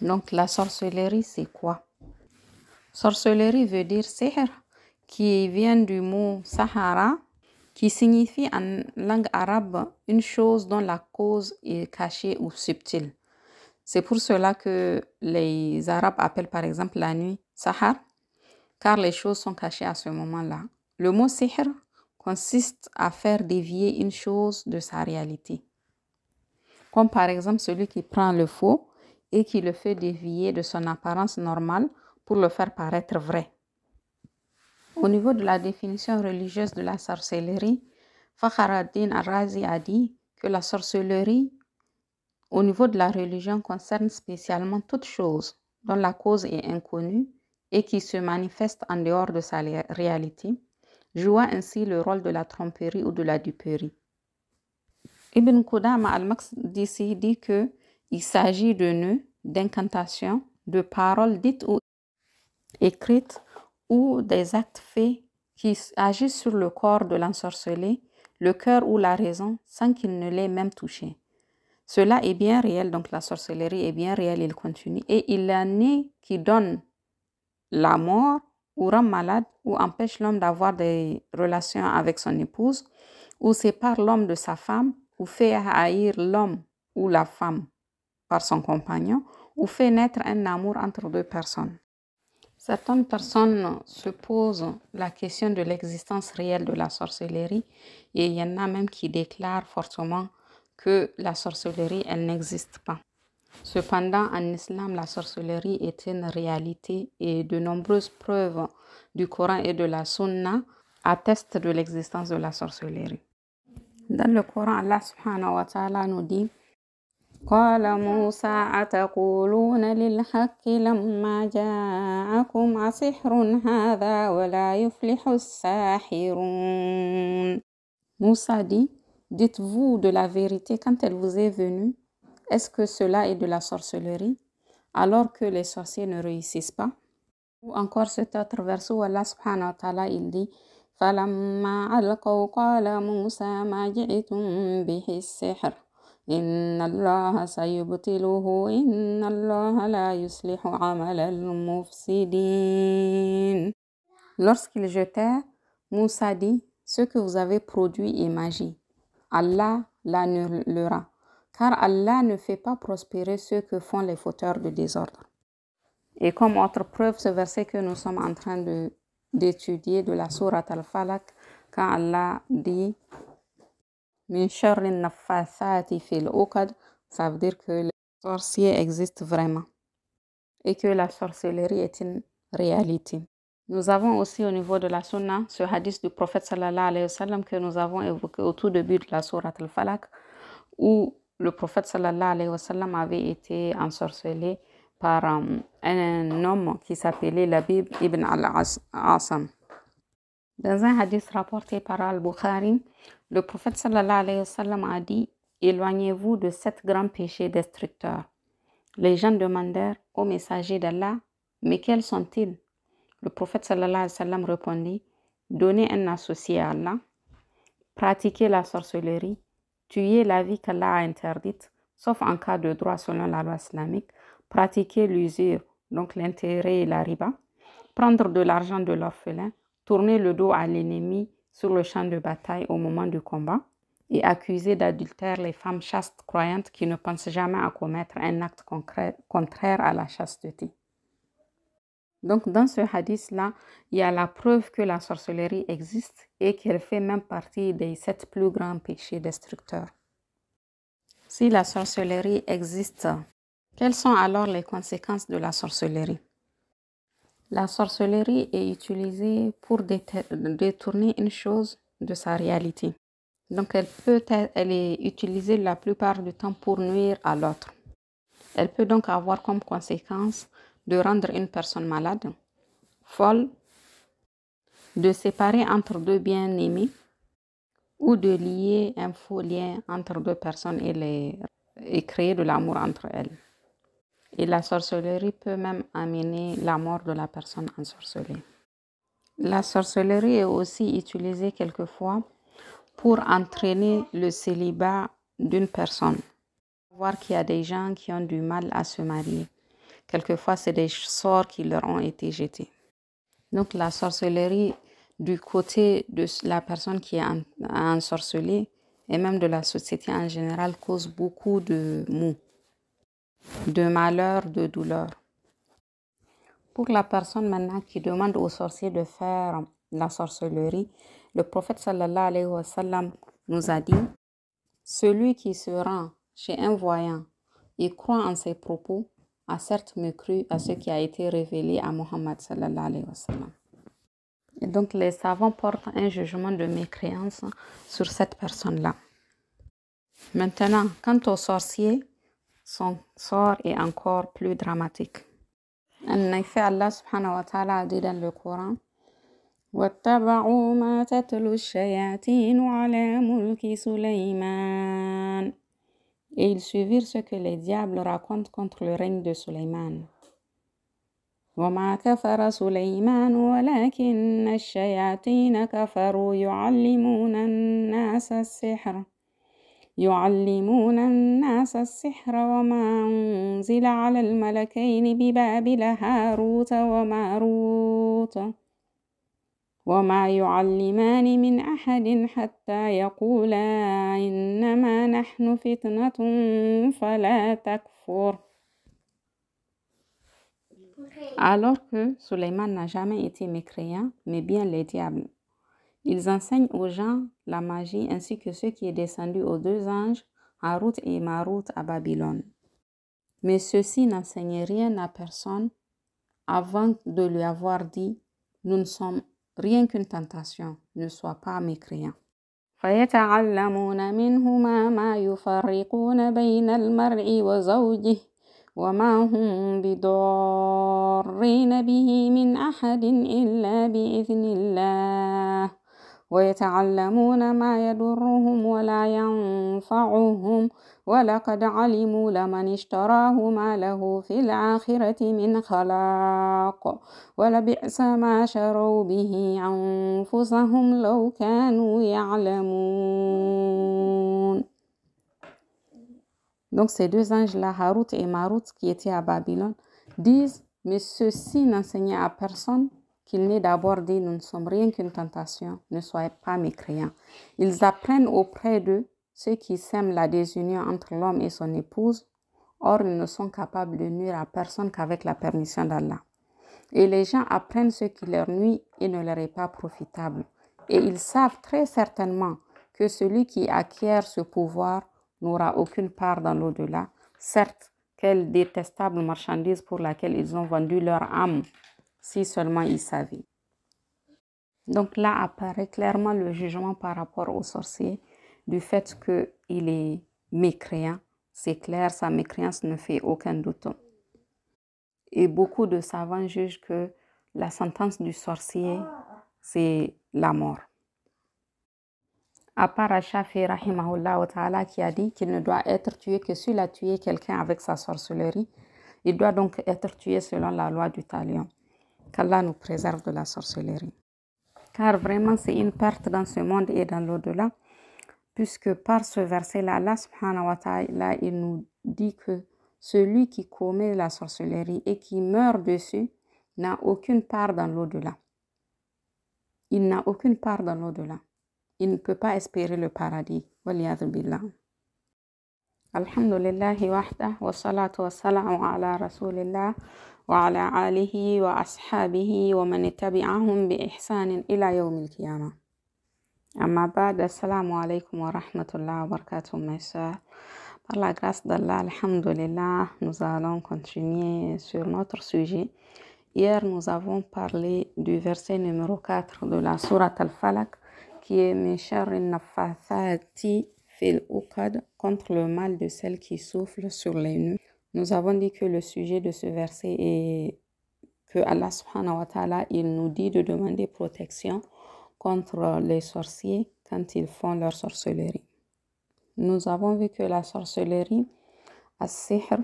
Donc la sorcellerie, c'est quoi? Sorcellerie veut dire sihr, qui vient du mot Sahara, qui signifie en langue arabe une chose dont la cause est cachée ou subtile. C'est pour cela que les Arabes appellent par exemple la nuit Sahar, car les choses sont cachées à ce moment-là. Le mot sihr consiste à faire dévier une chose de sa réalité. Comme par exemple celui qui prend le faux et qui le fait dévier de son apparence normale pour le faire paraître vrai. Au niveau de la définition religieuse de la sorcellerie, Fakhr ad-Din al-Razi a dit que la sorcellerie, au niveau de la religion, concerne spécialement toute chose dont la cause est inconnue et qui se manifeste en dehors de sa réalité, jouant ainsi le rôle de la tromperie ou de la duperie. Ibn Qudama al-Maqdisi dit qu'il s'agit de nœuds, d'incantations, de paroles dites ou écrites ou des actes faits qui agissent sur le corps de l'ensorcelé, le cœur ou la raison sans qu'il ne l'ait même touché. Cela est bien réel, donc la sorcellerie est bien réelle, il continue. Et il en est qui donne la mort ou rend malade ou empêche l'homme d'avoir des relations avec son épouse ou sépare l'homme de sa femme ou fait haïr l'homme ou la femme par son compagnon ou fait naître un amour entre deux personnes. Certaines personnes se posent la question de l'existence réelle de la sorcellerie et il y en a même qui déclarent fortement que la sorcellerie, elle n'existe pas. Cependant, en islam, la sorcellerie est une réalité et de nombreuses preuves du Coran et de la Sunna attestent de l'existence de la sorcellerie. Dans le Coran, Allah subhanahu wa ta'ala nous dit قال موسى أتقولون للحق لما جاءكم أسحر هذا ولا يفلح الساحرون. Moussa dit, dites-vous de la vérité quand elle vous est venue, est-ce que cela est de la sorcellerie alors que les sorciers ne réussissent pas? Ou encore cet autre verset où Allah subhanahu wa ta'ala il dit فَلَمَّا أَلْقَوْا قَالَ مُوسَى مَا جِئْتُمْ بِهِ السِّحْرُ إِنَّ اللَّهَ سَيُبْطِلُهُ إِنَّ اللَّهَ لَا يُصْلِحُ عَمَلَ الْمُفْسِدِينَ. Lorsqu'ils jetèrent, Moussa dit, ce que vous avez produit est magie. Allah l'annulera, car Allah ne fait pas prospérer ceux que font les fauteurs de désordre. Et comme autre preuve, ce verset que nous sommes en train d'étudier de la sourate Al-Falaq, quand Allah dit Min sharri naffathati fil uqad, ça veut dire que les sorciers existent vraiment et que la sorcellerie est une réalité. Nous avons aussi au niveau de la sunna ce hadith du prophète sallallahu alayhi wa sallam que nous avons évoqué au tout début de la sourate Al-Falaq où le prophète sallallahu alayhi wa sallam avait été ensorcelé par un homme qui s'appelait Labib ibn al-Asam. Dans un hadith rapporté par Al-Bukhari, le prophète sallallahu alayhi wa sallam a dit « Éloignez-vous de 7 grands péchés destructeurs ». Les gens demandèrent au messager d'Allah « Mais quels sont-ils » Le prophète sallallahu alayhi wa sallam répondit « Donner un associé à Allah, pratiquer la sorcellerie, tuer la vie qu'Allah a interdite, sauf en cas de droit selon la loi islamique, pratiquer l'usure, donc l'intérêt et la riba, prendre de l'argent de l'orphelin, tourner le dos à l'ennemi sur le champ de bataille au moment du combat et accuser d'adultère les femmes chastes croyantes qui ne pensent jamais à commettre un acte contraire à la chasteté. Donc dans ce hadith-là, il y a la preuve que la sorcellerie existe et qu'elle fait même partie des 7 plus grands péchés destructeurs. Si la sorcellerie existe, quelles sont alors les conséquences de la sorcellerie? La sorcellerie est utilisée pour détourner une chose de sa réalité. Donc elle est utilisée la plupart du temps pour nuire à l'autre. Elle peut donc avoir comme conséquence de rendre une personne malade, folle, de séparer entre deux bien-aimés ou de lier un faux lien entre deux personnes et créer de l'amour entre elles. Et la sorcellerie peut même amener la mort de la personne ensorcelée. La sorcellerie est aussi utilisée quelquefois pour entraîner le célibat d'une personne. Voir qu'il y a des gens qui ont du mal à se marier. quelquefois c'est des sorts qui leur ont été jetés. Donc la sorcellerie du côté de la personne qui est ensorcelée et même de la société en général cause beaucoup de maux, de malheur, de douleur. Pour la personne maintenant qui demande aux sorciers de faire la sorcellerie, le prophète sallallahu alayhi wa sallam nous a dit: celui qui se rend chez un voyant et croit en ses propos a certes mécru à ce qui a été révélé à Muhammad sallallahu alayhi wa sallam. Et donc les savants portent un jugement de mécréance sur cette personne-là. Maintenant, quant aux sorciers, son sort est encore plus dramatique. En effet, Allah subhanahu wa ta'ala a dit dans le Coran: وَاتَّبَعُوا مَا تَتْلُو الشَّيَاطِينُ عَلَى مُلْكِ سُلَيْمَانَ. Et ils suivirent ce que les diables racontent contre le règne de Sulayman. وَمَا كَفَرَ سُلَيْمَانُ وَلَكِنَّ الشَّيَاطِينَ كَفَرُوا يُعَلِّمُونَ النَّاسَ السِّحْرَ وَمَا أُنزِلَ عَلَى الْمَلَكَيْنِ بِبَابِلَ هَارُوتَ وَمَارُوتَ وَمَا يُعَلِّمَانِ مِنْ أَحَدٍ حَتَّى يَقُولَا إِنَّمَا نَحْنُ فِتْنَةٌ فَلَا تَكْفُرْ. Alors que Sulayman n'a jamais été mécréant, mais bien les diables. Ils enseignent aux gens la magie ainsi que ce qui est descendu aux deux anges, Harut et Marut à Babylone. Mais ceux-ci n'enseignaient rien à personne avant de lui avoir dit: nous ne sommes rien qu'une tentation, ne sois pas mécréant. فَيَتَعَلَّمُونَ مِنْهُمَا مَا يُفَرِّقُونَ بَيْنَ الْمَرْءِ وَزَوْجِهِ وَمَا هُمْ بِضَارِّينَ بِهِ مِنْ أَحَدٍ إِلَّا بِإِذْنِ اللَّهِ وَيَتَعَلَّمُونَ مَا يَضُرُّهُمْ وَلَا يَنفَعُهُمْ وَلَقَدْ عَلِمُوا لَمَنِ اشْتَرَاهُ مَا لَهُ فِي الْآخِرَةِ مِنْ خَلَاقٍ وَلَبِئْسَ مَا شَرَوْا بِهِ أَنفُسَهُمْ لَوْ كَانُوا يَعْلَمُونَ. Donc ces deux anges-là, Harut et Marut, qui étaient à Babylone, disent: mais ceux-ci n'enseignaient à personne qu'il n'est d'abord dit: nous ne sommes rien qu'une tentation, ne soyez pas mécréants. Ils apprennent auprès d'eux ceux qui sèment la désunion entre l'homme et son épouse. Or, ils ne sont capables de nuire à personne qu'avec la permission d'Allah. Et les gens apprennent ce qui leur nuit et ne leur est pas profitable. Et ils savent très certainement que celui qui acquiert ce pouvoir n'aura aucune part dans l'au-delà. Certes, quelle détestable marchandise pour laquelle ils ont vendu leur âme, si seulement ils savaient. Donc là apparaît clairement le jugement par rapport au sorcier, du fait qu'il est mécréant. C'est clair, sa mécréance ne fait aucun doute. Et beaucoup de savants jugent que la sentence du sorcier, c'est la mort. À part Shafi rahimahullah ta'ala qui a dit qu'il ne doit être tué que s'il a tué quelqu'un avec sa sorcellerie, il doit donc être tué selon la loi du talion. Qu'Allah nous préserve de la sorcellerie. Car vraiment c'est une perte dans ce monde et dans l'au-delà, puisque par ce verset-là, Allah subhanahu wa ta'ala, il nous dit que celui qui commet la sorcellerie et qui meurt dessus n'a aucune part dans l'au-delà. Il n'a aucune part dans l'au-delà. Il ne peut pas espérer le paradis. Waliyadhu billah. Alhamdulillahi wahdah wa salatu wa salamu ala rasulillah wa ala alihi wa ashabihi wa man tabi'ahum bi ihsanin ila yawmil qiyamah. Amma ba'd, assalamu alaikum wa rahmatullahi wa barakatuh mes sœurs. Par la grâce d'Allah, alhamdulillah, nous allons continuer sur notre sujet. Hier, nous avons parlé du verset numéro 4 de la sourate Al-Falaq, qui est min sharri naffathati fil uqad, contre le mal de celle qui souffle sur les nœuds. Nous avons dit que le sujet de ce verset est que Allah subhanahu wa ta'ala, il nous dit de demander protection contre les sorciers quand ils font leur sorcellerie. Nous avons vu que la sorcellerie, as-sihr,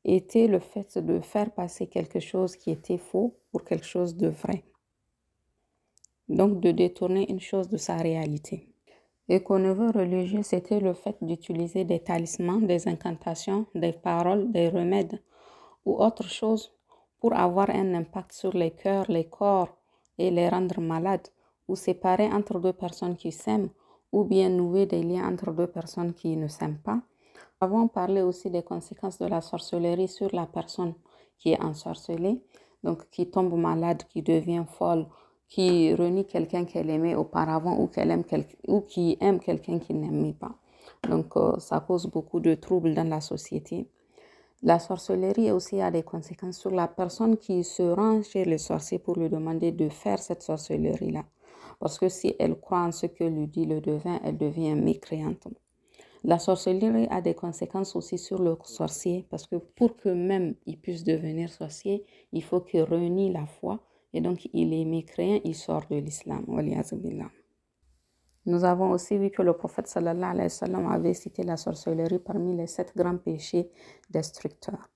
était le fait de faire passer quelque chose qui était faux pour quelque chose de vrai. Donc de détourner une chose de sa réalité. Et qu'au niveau religieux, c'était le fait d'utiliser des talismans, des incantations, des paroles, des remèdes ou autre chose pour avoir un impact sur les cœurs, les corps et les rendre malades, ou séparer entre deux personnes qui s'aiment, ou bien nouer des liens entre deux personnes qui ne s'aiment pas. Nous avons parlé aussi des conséquences de la sorcellerie sur la personne qui est ensorcelée, donc qui tombe malade, qui devient folle, qui renie quelqu'un qu'elle aimait auparavant ou qui aime quelqu'un qui n'aimait pas. Donc, ça cause beaucoup de troubles dans la société. La sorcellerie aussi a des conséquences sur la personne qui se rend chez le sorcier pour lui demander de faire cette sorcellerie-là. Parce que si elle croit en ce que lui dit le devin, elle devient mécréante. La sorcellerie a des conséquences aussi sur le sorcier parce que pour que même il puisse devenir sorcier, il faut qu'il renie la foi et donc il est mécréant, il sort de l'islam. Nous avons aussi vu que le prophète sallallahu alayhi wa sallam avait cité la sorcellerie parmi les 7 grands péchés destructeurs.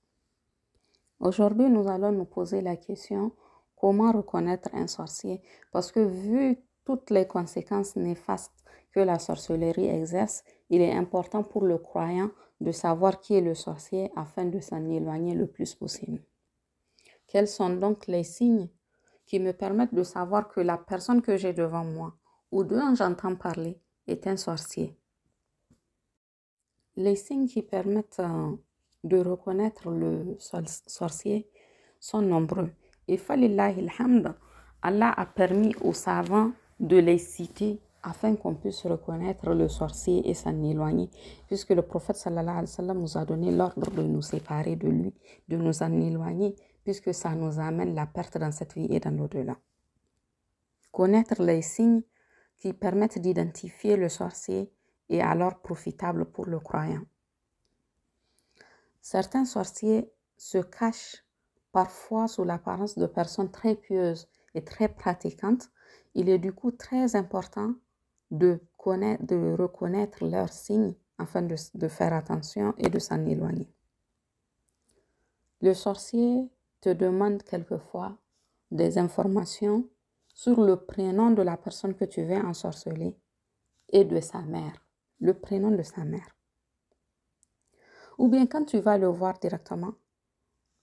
Aujourd'hui, nous allons nous poser la question comment reconnaître un sorcier parce que vu toutes les conséquences néfastes que la sorcellerie exerce, il est important pour le croyant de savoir qui est le sorcier afin de s'en éloigner le plus possible. Quels sont donc les signes qui me permettent de savoir que la personne que j'ai devant moi ou dont j'entends parler est un sorcier? Les signes qui permettent de reconnaître le sorcier sont nombreux. Et falillahi alhamd, Allah a permis aux savants de les citer afin qu'on puisse reconnaître le sorcier et s'en éloigner, puisque le prophète sallallahu alayhi wa sallam nous a donné l'ordre de nous séparer de lui, de nous en éloigner, puisque ça nous amène la perte dans cette vie et dans l'au-delà. Connaître les signes qui permettent d'identifier le sorcier est alors profitable pour le croyant. Certains sorciers se cachent parfois sous l'apparence de personnes très pieuses et très pratiquantes. Il est du coup très important de reconnaître leurs signes afin de faire attention et de s'en éloigner. Le sorcier te demande quelquefois des informations sur le prénom de la personne que tu veux ensorceler et de sa mère, le prénom de sa mère. Ou bien quand tu vas le voir directement,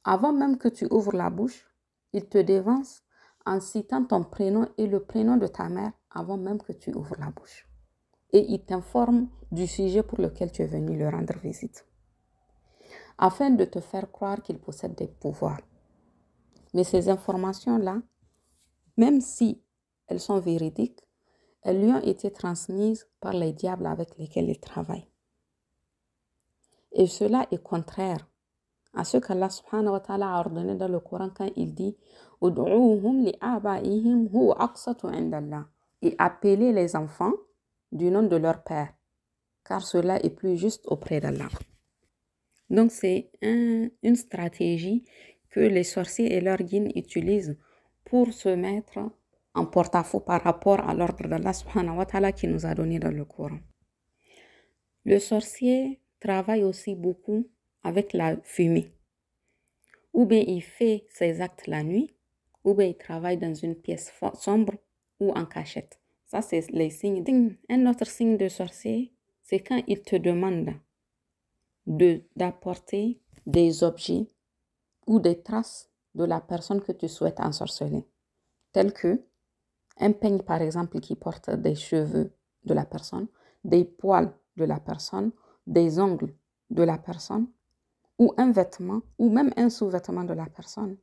avant même que tu ouvres la bouche, il te devance en citant ton prénom et le prénom de ta mère avant même que tu ouvres la bouche. Et il t'informe du sujet pour lequel tu es venu le rendre visite, afin de te faire croire qu'il possède des pouvoirs. Mais ces informations-là, même si elles sont véridiques, elles lui ont été transmises par les diables avec lesquels il travaille. Et cela est contraire à ce qu'Allah subhanahu wa ta'ala a ordonné dans le Coran quand il dit « Ud'uuhum li'abaihim huwa aqsatu indallah » et appelez les enfants du nom de leur père, car cela est plus juste auprès d'Allah. Donc c'est une stratégie que les sorciers et leurs guides utilisent pour se mettre en porte-à-faux par rapport à l'ordre d'Allah subhanahu wa ta'ala qui nous a donné dans le Coran. Le sorcier travaille aussi beaucoup avec la fumée. Ou bien il fait ses actes la nuit, ou bien il travaille dans une pièce sombre ou en cachette. Ça, c'est les signes. Un autre signe de sorcier, c'est quand il te demande d'apporter des objets ou des traces de la personne que tu souhaites ensorceler. Tels que un peigne, par exemple, qui porte des cheveux de la personne, des poils de la personne, des ongles de la personne, ou un vêtement, ou même un sous-vêtement de la personne.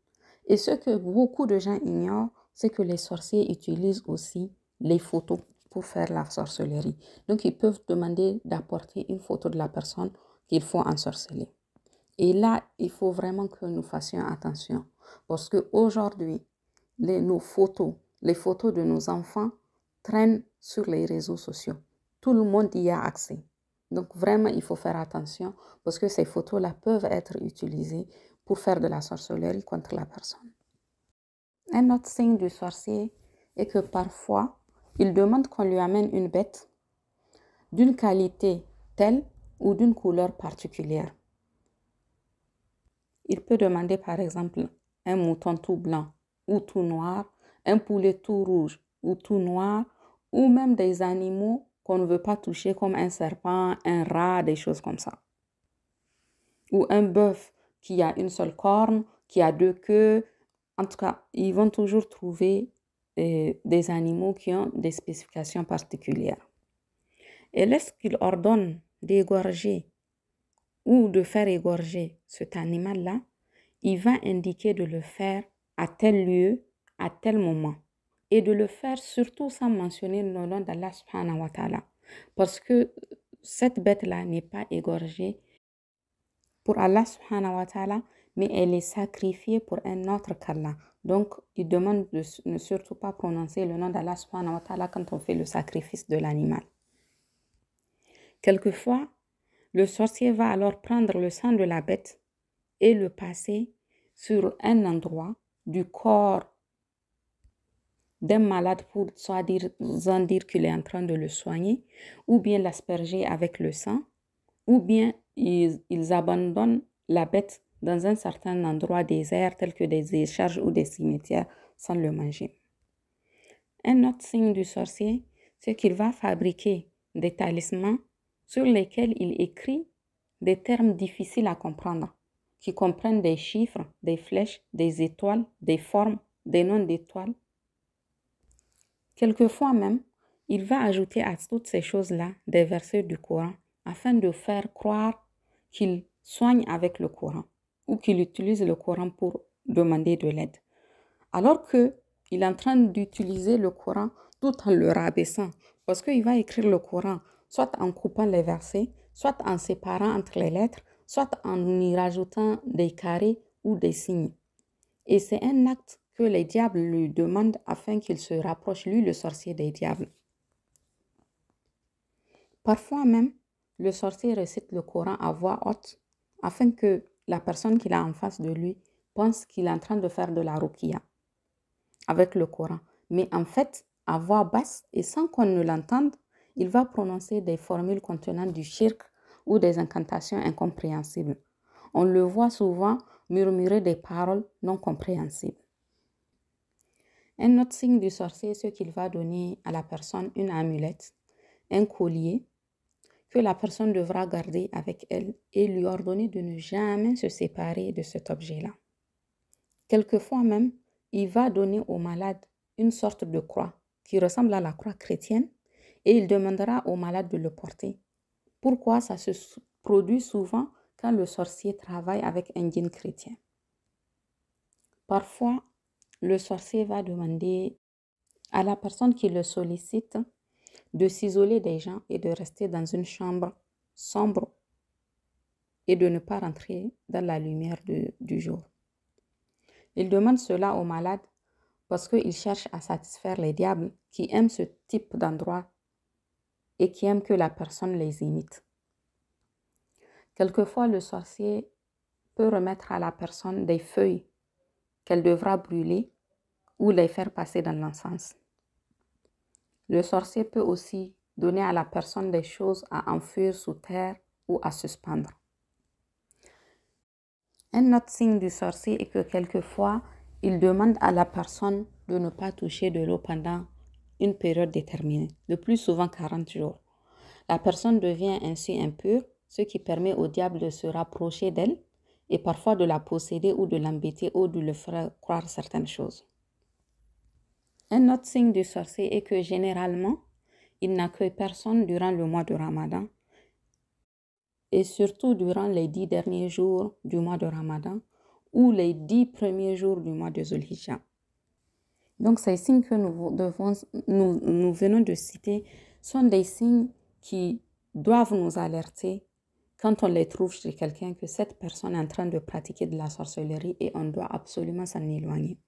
Et ce que beaucoup de gens ignorent, c'est que les sorciers utilisent aussi les photos pour faire la sorcellerie. Donc, ils peuvent demander d'apporter une photo de la personne qu'il faut ensorceler. Et là, il faut vraiment que nous fassions attention. Parce qu'aujourd'hui, les photos de nos enfants traînent sur les réseaux sociaux. Tout le monde y a accès. Donc vraiment, il faut faire attention parce que ces photos-là peuvent être utilisées pour faire de la sorcellerie contre la personne. Un autre signe du sorcier est que parfois, il demande qu'on lui amène une bête d'une qualité telle ou d'une couleur particulière. Il peut demander par exemple un mouton tout blanc ou tout noir, un poulet tout rouge ou tout noir, ou même des animaux qu'on ne veut pas toucher comme un serpent, un rat, des choses comme ça. Ou un bœuf qui a une seule corne, qui a deux queues. En tout cas, ils vont toujours trouver des animaux qui ont des spécifications particulières. Et lorsqu'il ordonne d'égorger ou de faire égorger cet animal-là, il va indiquer de le faire à tel lieu, à tel moment. Et de le faire surtout sans mentionner le nom d'Allah subhanahu wa ta'ala. Parce que cette bête-là n'est pas égorgée pour Allah subhanahu wa ta'ala, mais elle est sacrifiée pour un autre qu'Allah. Donc, il demande de ne surtout pas prononcer le nom d'Allah subhanahu wa ta'ala quand on fait le sacrifice de l'animal. Quelquefois, le sorcier va alors prendre le sang de la bête et le passer sur un endroit du corps d'un malade pour soi-disant dire qu'il est en train de le soigner, ou bien l'asperger avec le sang, ou bien ils abandonnent la bête dans un certain endroit désert tel que des décharges ou des cimetières sans le manger. Un autre signe du sorcier, c'est qu'il va fabriquer des talismans sur lesquels il écrit des termes difficiles à comprendre, qui comprennent des chiffres, des flèches, des étoiles, des formes, des noms d'étoiles. Quelquefois même, il va ajouter à toutes ces choses-là des versets du Coran afin de faire croire qu'il soigne avec le Coran ou qu'il utilise le Coran pour demander de l'aide. Alors qu'il est en train d'utiliser le Coran tout en le rabaissant, parce qu'il va écrire le Coran soit en coupant les versets, soit en séparant entre les lettres, soit en y rajoutant des carrés ou des signes. Et c'est un acte que les diables lui demandent afin qu'il se rapproche, lui, le sorcier des diables. Parfois même, le sorcier récite le Coran à voix haute afin que la personne qu'il a en face de lui pense qu'il est en train de faire de la ruqya avec le Coran. Mais en fait, à voix basse et sans qu'on ne l'entende, il va prononcer des formules contenant du shirk ou des incantations incompréhensibles. On le voit souvent murmurer des paroles non compréhensibles. Un autre signe du sorcier, c'est qu'il va donner à la personne une amulette, un collier, que la personne devra garder avec elle et lui ordonner de ne jamais se séparer de cet objet-là. Quelquefois même, il va donner au malade une sorte de croix qui ressemble à la croix chrétienne et il demandera au malade de le porter. Pourquoi? Ça se produit souvent quand le sorcier travaille avec un djinn chrétien. Parfois, le sorcier va demander à la personne qui le sollicite de s'isoler des gens et de rester dans une chambre sombre et de ne pas rentrer dans la lumière du jour. Il demande cela aux malades parce qu'il cherche à satisfaire les diables qui aiment ce type d'endroit et qui aiment que la personne les imite. Quelquefois, le sorcier peut remettre à la personne des feuilles qu'elle devra brûler ou les faire passer dans l'encens. Le sorcier peut aussi donner à la personne des choses à enfuir sous terre ou à suspendre. Un autre signe du sorcier est que quelquefois, il demande à la personne de ne pas toucher de l'eau pendant une période déterminée, le plus souvent 40 jours. La personne devient ainsi impure, ce qui permet au diable de se rapprocher d'elle et parfois de la posséder ou de l'embêter ou de le faire croire certaines choses. Un autre signe du sorcier est que généralement, il n'accueille personne durant le mois de Ramadan et surtout durant les 10 derniers jours du mois de Ramadan ou les 10 premiers jours du mois de Zulhijjah. Donc ces signes que nous venons de citer sont des signes qui doivent nous alerter quand on les trouve chez quelqu'un que cette personne est en train de pratiquer de la sorcellerie et on doit absolument s'en éloigner.